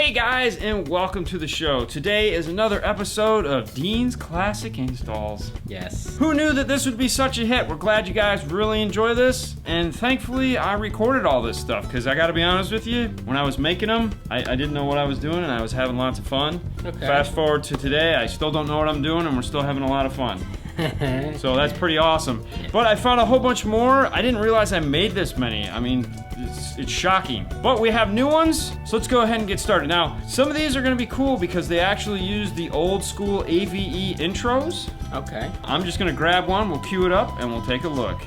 Hey guys, and welcome to the show. Today is another episode of Dean's Classic Installs. Yes. Who knew that this would be such a hit? We're glad you guys really enjoy this, and thankfully I recorded all this stuff, because I gotta be honest with you, when I was making them, I didn't know what I was doing, and I was having lots of fun. Okay. Fast forward to today, I still don't know what I'm doing, and we're still having a lot of fun. So that's pretty awesome. But I found a whole bunch more. I didn't realize I made this many. I mean, it's shocking. But we have new ones, so let's go ahead and get started. Now, some of these are gonna be cool because they actually use the old school AVE intros. Okay. I'm just gonna grab one, we'll cue it up, and we'll take a look.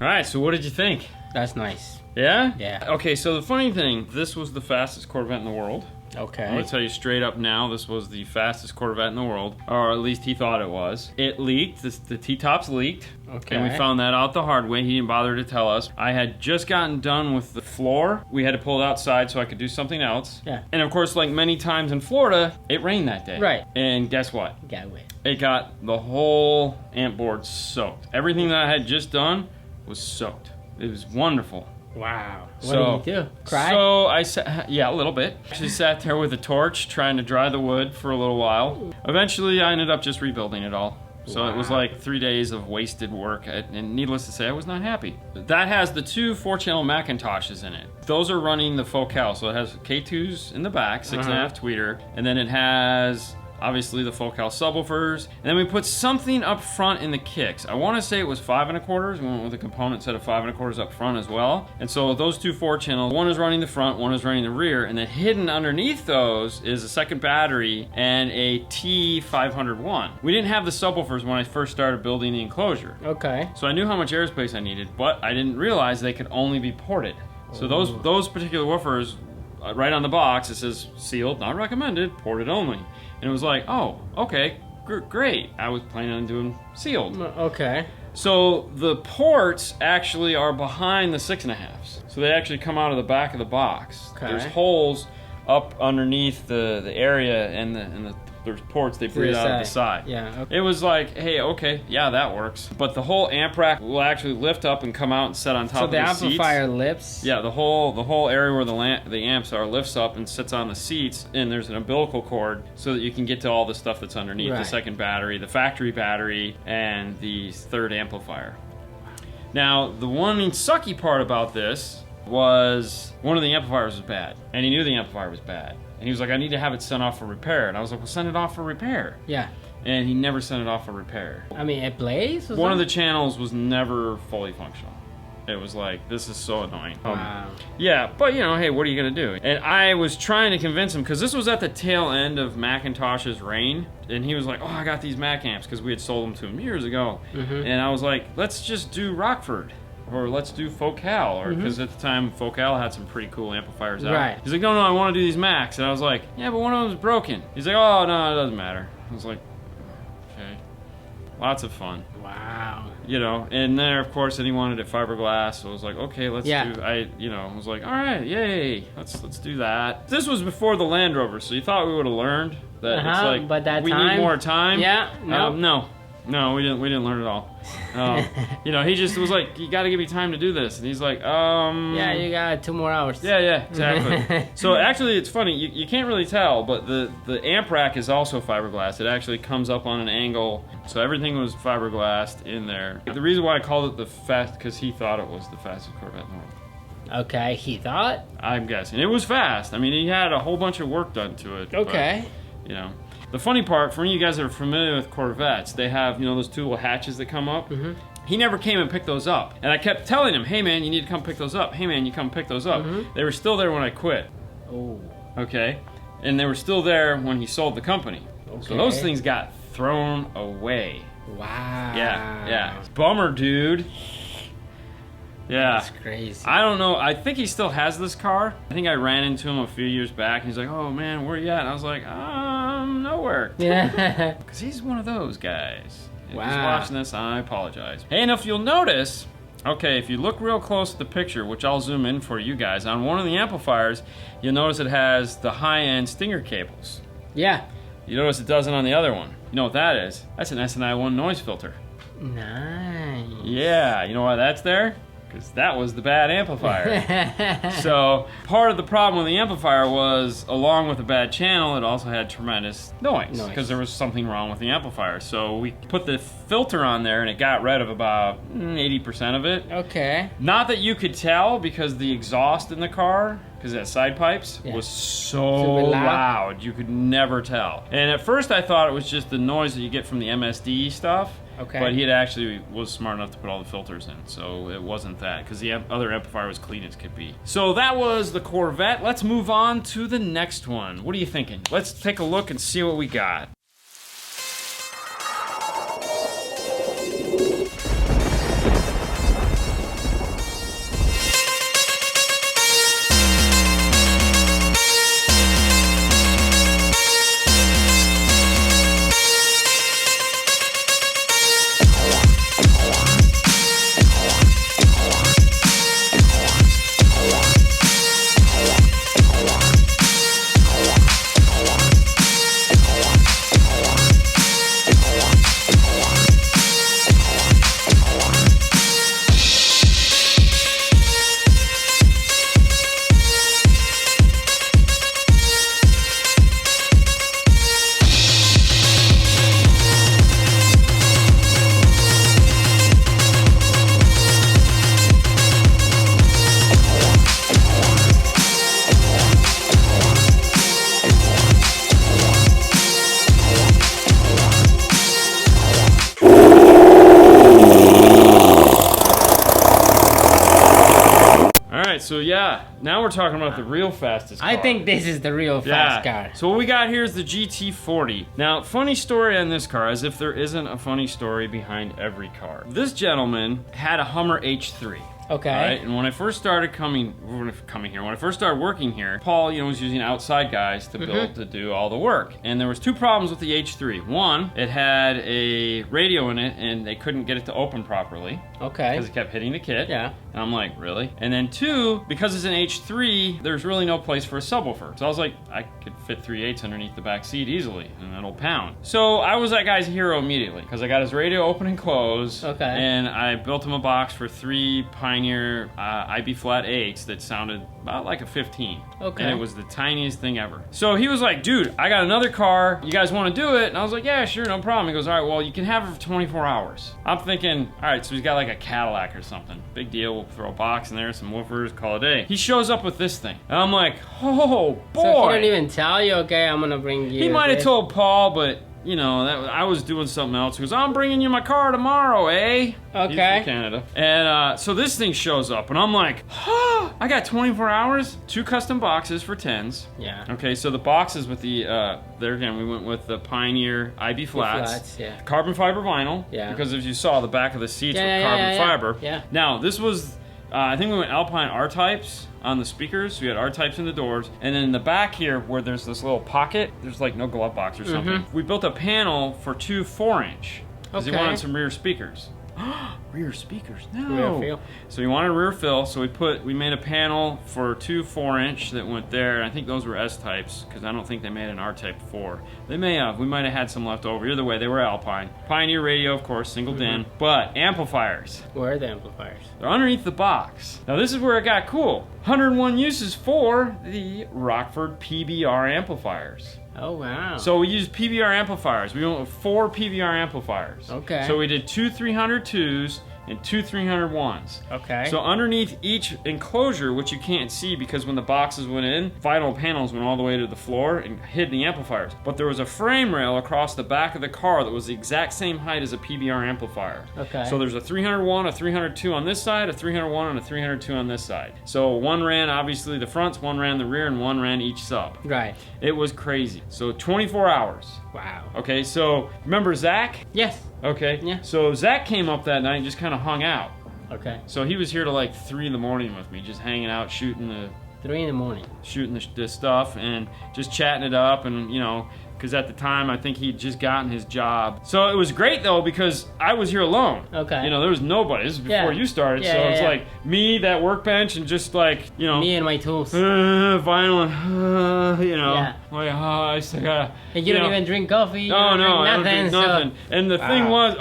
Alright, so what did you think? That's nice. Yeah? Yeah. Okay, so the funny thing, this was the fastest Corvette in the world. Okay. I'm gonna tell you straight up now, this was the fastest Corvette in the world. Or at least he thought it was. It leaked, the T-tops leaked. Okay. And we found that out the hard way. He didn't bother to tell us. I had just gotten done with the floor. We had to pull it outside so I could do something else. Yeah. And of course, like many times in Florida, it rained that day. Right. And guess what? Got away. It got the whole amp board soaked. Everything that I had just done was soaked. It was wonderful. Wow. What So, did you do? Cry? So I sat, yeah, a little bit. Actually sat there with a torch trying to dry the wood for a little while. Eventually I ended up just rebuilding it all. So it was like 3 days of wasted work, and needless to say, I was not happy. That has the two 4-channel Macintoshes in it. Those are running the Focal, so it has K2s in the back, 6.5 tweeter, and then it has obviously the Focal subwoofers, and then we put something up front in the kicks. I want to say it was 5 1/4. We went with a component set of 5 1/4 up front as well. And so those two 4-channels, one is running the front, one is running the rear, and then hidden underneath those is a second battery and a T501. We didn't have the subwoofers when I first started building the enclosure. Okay. So I knew how much airspace I needed, but I didn't realize they could only be ported. So those particular woofers, right on the box, it says sealed, not recommended, ported only. And it was like, oh, okay, great. I was planning on doing sealed. Okay. So the ports actually are behind the 6.5s. So they actually come out of the back of the box. Okay. There's holes up underneath the area, and there's ports they breathe out of the side. Yeah. Okay. It was like, hey, okay, yeah, that works. But the whole amp rack will actually lift up and come out and sit on top of the seats. So the amplifier lifts? Yeah, the whole area where the amps are lifts up and sits on the seats, and there's an umbilical cord so that you can get to all the stuff that's underneath. Right. The second battery, the factory battery, and the third amplifier. Now, the one sucky part about this was one of the amplifiers was bad, and he knew the amplifier was bad. And he was like, I need to have it sent off for repair. And I was like, well, send it off for repair. Yeah. And he never sent it off for repair. I mean, it blazed? One of the channels was never fully functional. It was like, this is so annoying. Wow. Yeah, but you know, hey, what are you gonna do? And I was trying to convince him, because this was at the tail end of Macintosh's reign, and he was like, oh, I got these Mac amps, because we had sold them to him years ago. And I was like, let's just do Rockford. Or let's do Focal, or because at the time Focal had some pretty cool amplifiers out. Right. He's like, no, I want to do these Macs, and I was like, yeah, but one of them's broken. He's like, oh no, it doesn't matter. I was like, okay, lots of fun. Wow. You know, and there, of course, then he wanted it fiberglass, so I was like, okay, let's do. I was like, all right, yay, let's do that. This was before the Land Rover, so you thought we would have learned that it's like, but that we time, need more time. Yeah. No. No, we didn't learn it all. You know, he just was like, you got to give me time to do this, and he's like, Yeah, you got 2 more hours. Yeah, exactly. So actually, it's funny. You can't really tell, but the amp rack is also fiberglass. It actually comes up on an angle, so everything was fiberglassed in there. The reason why I called it the fast, because he thought it was the fastest Corvette in the world. Okay, he thought? I'm guessing. It was fast. I mean, he had a whole bunch of work done to it. Okay. You know. The funny part, for you guys that are familiar with Corvettes, they have, you know, those two little hatches that come up. Mm-hmm. He never came and picked those up. And I kept telling him, hey man, you need to come pick those up. Hey man, you come pick those up. Mm-hmm. They were still there when I quit. Oh. Okay? And they were still there when he sold the company. Okay. So those things got thrown away. Wow. Yeah. Bummer, dude. Yeah. That's crazy. I don't know. I think he still has this car. I think I ran into him a few years back, and he's like, oh man, where you at? And I was like, nowhere. Yeah. Because he's one of those guys. If Wow. he's watching this, I apologize. Hey, and if you'll notice, okay, if you look real close at the picture, which I'll zoom in for you guys, on one of the amplifiers, you'll notice it has the high-end stinger cables. Yeah. You notice it doesn't on the other one. You know what that is? That's an SNI1 noise filter. Nice. Yeah, you know why that's there? Because that was the bad amplifier. So part of the problem with the amplifier was, along with the bad channel, it also had tremendous noise because there was something wrong with the amplifier. So we put the filter on there and it got rid of about 80% of it. Okay. Not that you could tell, because the exhaust in the car, because it had side pipes, was so loud you could never tell. And at first I thought it was just the noise that you get from the MSD stuff. Okay. But he had actually was smart enough to put all the filters in, so it wasn't that, because the other amplifier was clean as could be. So that was the Corvette. Let's move on to the next one. What are you thinking? Let's take a look and see what we got. So yeah, now we're talking about the real fastest car. I think this is the real fast car. So what we got here is the GT40. Now, funny story on this car, as if there isn't a funny story behind every car. This gentleman had a Hummer H3. Okay. Right? And when I first started when I first started working here, Paul, you know, was using outside guys to build, to do all the work. And there was two problems with the H3. One, it had a radio in it, and they couldn't get it to open properly. Okay. Because it kept hitting the kit. Yeah. And I'm like, really? And then two, because it's an H3, there's really no place for a subwoofer. So I was like, I could fit 3/8 underneath the back seat easily, and it'll pound. So I was that guy's hero immediately, because I got his radio open and close. Okay. And I built him a box for 3 Pioneer IB flat 8s that sounded about like a 15. Okay. And it was the tiniest thing ever. So he was like, dude, I got another car. You guys want to do it? And I was like, yeah, sure, no problem. He goes, all right, well, you can have it for 24 hours. I'm thinking, all right, so he's got like a Cadillac or something. Big deal. We'll throw a box in there, some woofers, call it a day. He shows up with this thing. And I'm like, oh, boy. So he didn't even tell you, okay, I'm going to bring you. He might have told Paul, but, you know, I was doing something else. He goes, I'm bringing you my car tomorrow, eh? Okay. He's from Canada. And so this thing shows up, and I'm like, oh, I got 24 hours, 2 custom boxes for 10s. Yeah. Okay, so the boxes with the, there again, we went with the Pioneer IB flats. Yeah. Carbon fiber vinyl. Yeah. Because as you saw, the back of the seats were carbon fiber. Yeah. Now, this was, I think we went Alpine R-types on the speakers. So we had R-types in the doors. And then in the back here, where there's this little pocket, there's like no glove box or something. We built a panel for 2 4-inch. Because he wanted some rear speakers. Rear speakers, no. Rear fill. So we wanted a rear fill, so we made a panel for 2 4-inch that went there. I think those were S-types, because I don't think they made an R-type before. They may have. We might have had some left over. Either way, they were Alpine. Pioneer radio, of course, single DIN. But amplifiers. Where are the amplifiers? They're underneath the box. Now this is where it got cool. 101 uses for the Rockford PBR amplifiers. Oh, wow. So we used PBR amplifiers. We went with 4 PBR amplifiers. Okay. So we did 2 302s, and two 301s. Okay. So underneath each enclosure, which you can't see because when the boxes went in, vinyl panels went all the way to the floor and hid the amplifiers. But there was a frame rail across the back of the car that was the exact same height as a PBR amplifier. Okay. So there's a 301, a 302 on this side, a 301, and a 302 on this side. So one ran obviously the fronts, one ran the rear, and one ran each sub. Right. It was crazy. So 24 hours. Wow. Okay, so remember Zach? Yes. Okay. Yeah. So Zach came up that night and just kind of hung out. Okay. So he was here till like 3 in the morning with me, just hanging out, shooting 3 in the morning. the stuff and just chatting it up, and you know, because at the time I think he'd just gotten his job. So it was great though because I was here alone. Okay. You know, there was nobody. This is before you started, so it's like me, that workbench, and just like, you know, me and my tools. vinyl, you know, Yeah. like, I still gotta. And you don't know, even drink coffee. You Oh don't no, I drink don't drink nothing. nothing. And the thing Wow. was,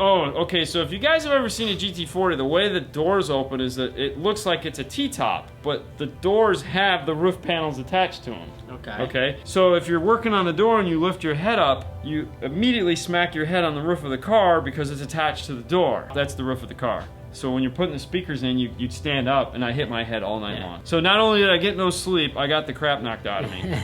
okay, so if you guys have ever seen a GT40, the way the doors open is that it looks like it's a T-top, but the doors have the roof panels attached to them. Okay. Okay, so if you're working on the door and you lift your head up, you immediately smack your head on the roof of the car because it's attached to the door. That's the roof of the car. So when you're putting the speakers in, you'd stand up, and I hit my head all night long. So not only did I get no sleep, I got the crap knocked out of me.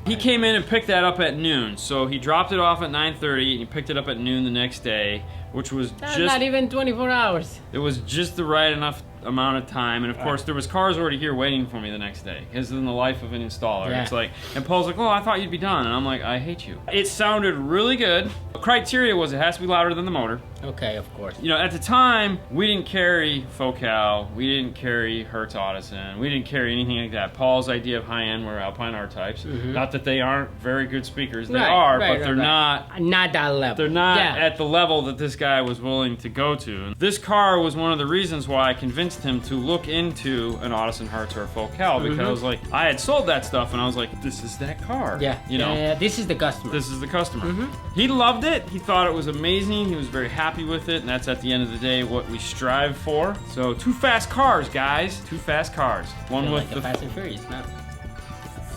He came in and picked that up at noon. So he dropped it off at 9:30, and he picked it up at noon the next day, which was That's just... not even 24 hours. It was just the right enough amount of time, and of course there was cars already here waiting for me the next day, because in the life of an installer, it's like, and Paul's like, oh, I thought you'd be done, and I'm like, I hate you. It sounded really good. The criteria was it has to be louder than the motor. Okay, of course. You know, at the time, we didn't carry Focal, we didn't carry Hertz Audison, we didn't carry anything like that. Paul's idea of high-end were Alpine R-types. Not that they aren't very good speakers, they are, but they're not that level. they're not at the level that this guy was willing to go to. And this car was one of the reasons why I convinced him to look into an Audison Hertz or a Focal, because I was like, I had sold that stuff, and I was like, this is that car. Yeah. You know, Yeah, this is the customer. this is the customer. He loved it. He thought it was amazing. He was very happy with it, and that's at the end of the day what we strive for. So 2 fast cars, guys. 2 fast cars. One Feel with like the a Fast and Furious, no?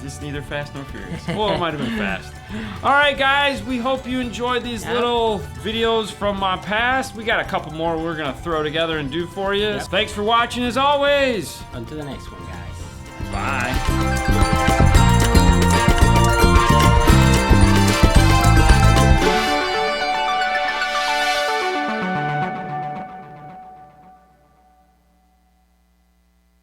It's neither fast nor furious. Well, it might have been fast. All right, guys, we hope you enjoyed these little videos from my past. We got a couple more we're gonna throw together and do for you. Thanks for watching as always. On to the next one, guys. Bye.